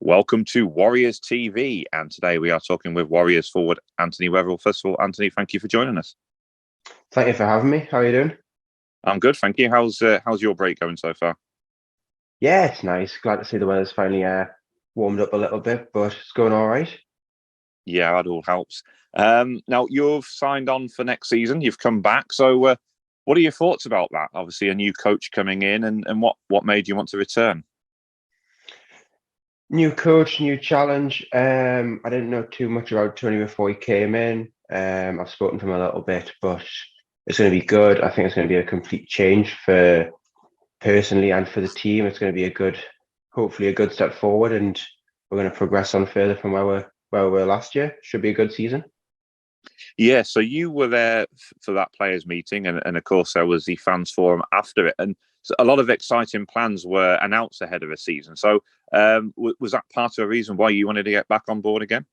Welcome to Warriors TV, and today we are talking with Warriors forward Anthony Wetherell. First of all, Anthony, thank you for joining us. Thank you for having me. How are you doing? I'm good, thank you. How's your break going so far? Yeah, it's nice. Glad to see the weather's finally warmed up a little bit, but it's going all right. Yeah, that all helps. Now you've signed on for next season. You've come back. So, what are your thoughts about that? Obviously, a new coach coming in, and what made you want to return? New coach, new challenge. I didn't know too much about Tony before he came in. I've spoken to him a little bit, but it's going to be good. I think it's going to be a complete change for personally and for the team. It's going to be hopefully a good step forward, and we're going to progress on further from where we were last year. Should be a good season. Yeah, so you were there for that players' meeting, and of course there was the fans forum after it, and so a lot of exciting plans were announced ahead of a season. So, was that part of the reason why you wanted to get back on board again?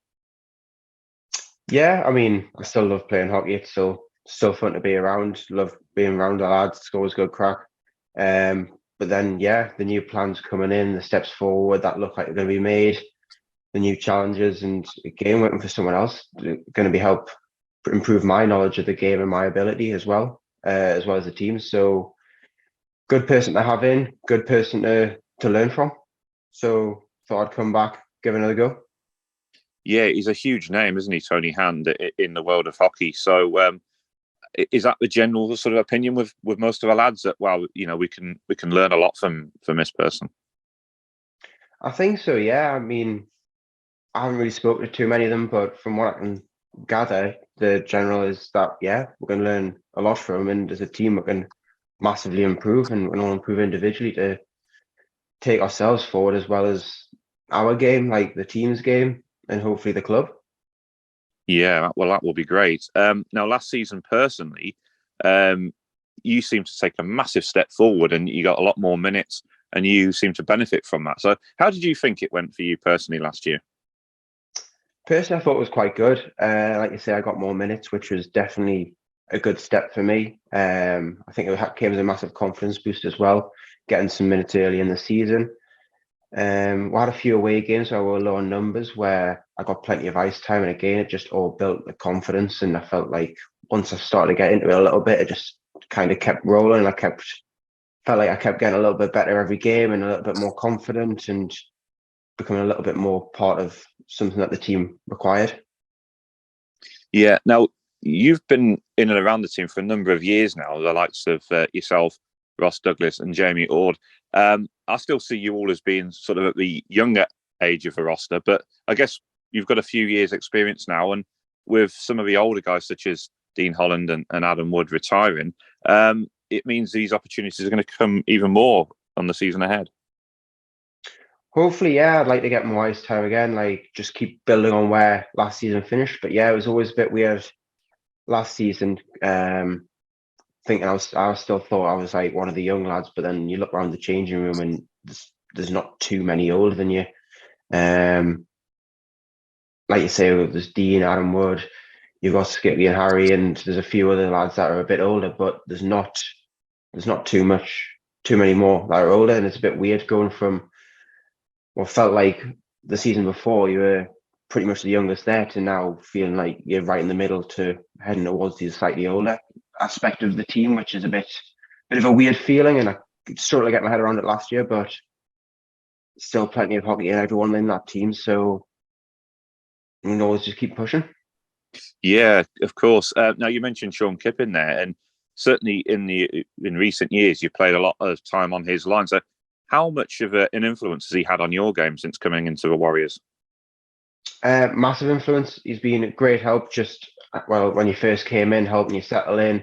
Yeah, I mean, I still love playing hockey. It's still fun to be around. Love being around the lads. It's always good crack. But then, yeah, the new plans coming in, the steps forward that look like they're going to be made, the new challenges, and again, working for someone else, going to be help improve my knowledge of the game and my ability as well as the team. So, good person to have in, good person to learn from. So, thought I'd come back, give it another go. Yeah, he's a huge name, isn't he, Tony Hand, in the world of hockey? So, is that the general sort of opinion with most of the lads that we can learn a lot from this person? I think so. Yeah, I mean, I haven't really spoken to too many of them, but from what I can gather, the general is that yeah, we're going to learn a lot from him, and as a team, we can massively improve, and we're going to improve individually to take ourselves forward as well as our game, like the team's game, and hopefully the club. Yeah, well, that will be great. Now, last season, personally, you seem to take a massive step forward, and you got a lot more minutes, and you seem to benefit from that. So, how did you think it went for you personally last year? Personally, I thought it was quite good. Like you say, I got more minutes, which was definitely a good step for me. I think it came as a massive confidence boost as well, getting some minutes early in the season. We had a few away games where we were low on numbers, where I got plenty of ice time, and again, it just all built the confidence. And I felt like once I started to get into it a little bit, it just kind of kept rolling. Felt like I kept getting a little bit better every game and a little bit more confident and becoming a little bit more part of something that the team required. Yeah. Now, you've been in and around the team for a number of years now, the likes of yourself, Ross Douglas, and Jamie Ord. I still see you all as being sort of at the younger age of the roster, but I guess you've got a few years' experience now, and with some of the older guys such as Dean Holland and Adam Wood retiring, it means these opportunities are going to come even more on the season ahead. Hopefully, yeah, I'd like to get more ice time again, like just keep building on where last season finished. But yeah, it was always a bit weird last season. Thinking I still thought I was like one of the young lads, but then you look around the changing room and there's not too many older than you. Um, like you say, there's Dean, Adam Wood, you've got Skippy and Harry, and there's a few other lads that are a bit older, but there's not too many more that are older, and it's a bit weird going from what felt like the season before you were pretty much the youngest there to now feeling like you're right in the middle to heading towards the slightly older aspect of the team, which is a bit of a weird feeling, and I struggled to get my head around it last year, but still plenty of hockey and everyone in that team, so we can always just keep pushing. Yeah, of course. Now you mentioned Sean Kippen there, and certainly in recent years, you played a lot of time on his line. So, how much of an influence has he had on your game since coming into the Warriors? Massive influence. He's been a great help. Just well, when you first came in, helping you settle in,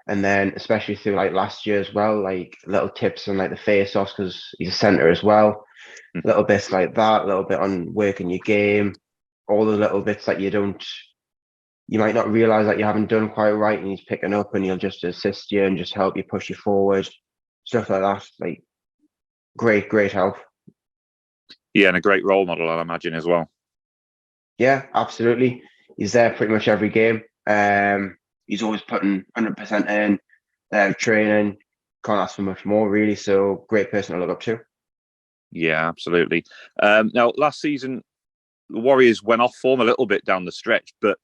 and then especially through like last year as well, like little tips on like the face-offs because he's a centre as well. Little bits like that, a little bit on working your game, all the little bits that you might not realize that you haven't done quite right, and he's picking up, and he'll just assist you and just help you push you forward, stuff like that. Like great help. Yeah, and a great role model, I imagine, as well. Yeah, absolutely. He's there pretty much every game. He's always putting 100% in, training. Can't ask for much more, really. So great person to look up to. Yeah, absolutely. Now, last season, the Warriors went off form a little bit down the stretch, but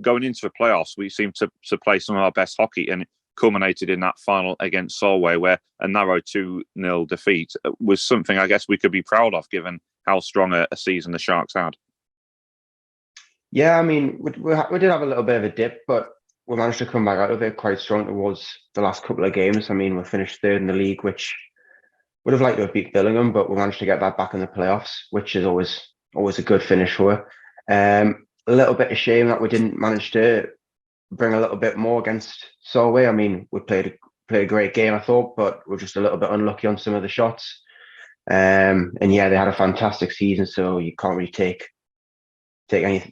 going into the playoffs, we seemed to play some of our best hockey, and it culminated in that final against Solway, where a narrow 2-0 defeat was something I guess we could be proud of, given how strong a season the Sharks had. Yeah, I mean, we did have a little bit of a dip, but we managed to come back out of it quite strong towards the last couple of games. I mean, we finished third in the league, which would have liked to have beat Billingham, but we managed to get that back in the playoffs, which is always a good finish for. A little bit of shame that we didn't manage to bring a little bit more against Solway. I mean, we played a great game, I thought, but we're just a little bit unlucky on some of the shots. And yeah, they had a fantastic season, so you can't really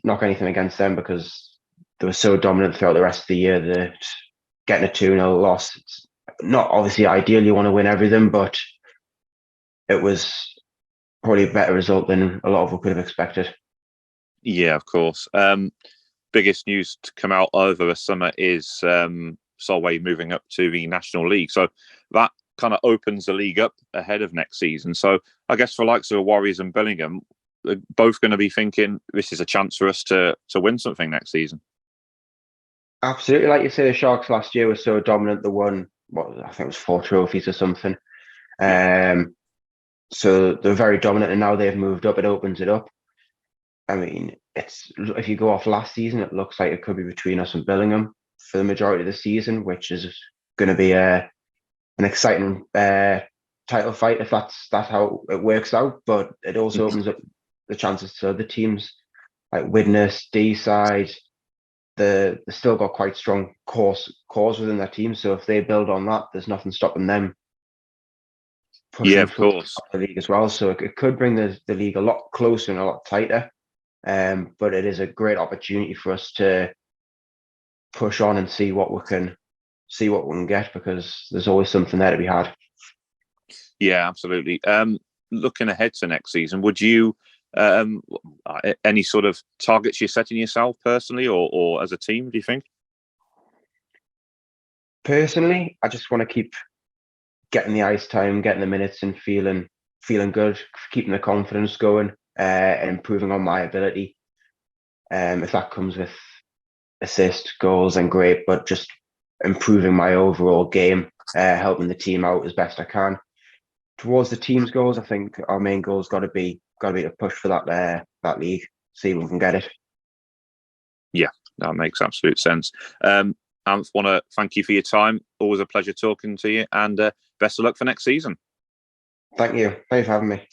knock anything against them because they were so dominant throughout the rest of the year that getting a 2-0 loss, it's not obviously ideal. You want to win everything, but it was probably a better result than a lot of us could have expected. Yeah, of course. Biggest news to come out over the summer is Solway moving up to the National League. So that kind of opens the league up ahead of next season. So I guess for likes of the Warriors and Billingham, they're both going to be thinking this is a chance for us to win something next season. Absolutely, like you say, the Sharks last year were so dominant. They won, what I think it was 4 trophies or something. So they're very dominant, and now they've moved up. It opens it up. I mean, if you go off last season, it looks like it could be between us and Billingham for the majority of the season, which is going to be an exciting title fight if that's how it works out. But it also opens up the chances to other teams like Widnes, D-side. They still got quite strong cores within their team. So if they build on that, there's nothing stopping them pushing of course. the league as well. So it could bring the league a lot closer and a lot tighter. But it is a great opportunity for us to push on and see what we can get, because there's always something there to be had. Yeah, absolutely. Looking ahead to next season, would you any sort of targets you're setting yourself personally or as a team, do you think? Personally, I just want to keep getting the ice time, getting the minutes, and feeling good, keeping the confidence going, and improving on my ability. If that comes with assist, goals, then great, but just improving my overall game, helping the team out as best I can. Towards the team's goals, I think our main goal's got to be to push for that league, see if we can get it. Yeah, that makes absolute sense. I want to thank you for your time. Always a pleasure talking to you, and best of luck for next season. Thank you. Thanks for having me.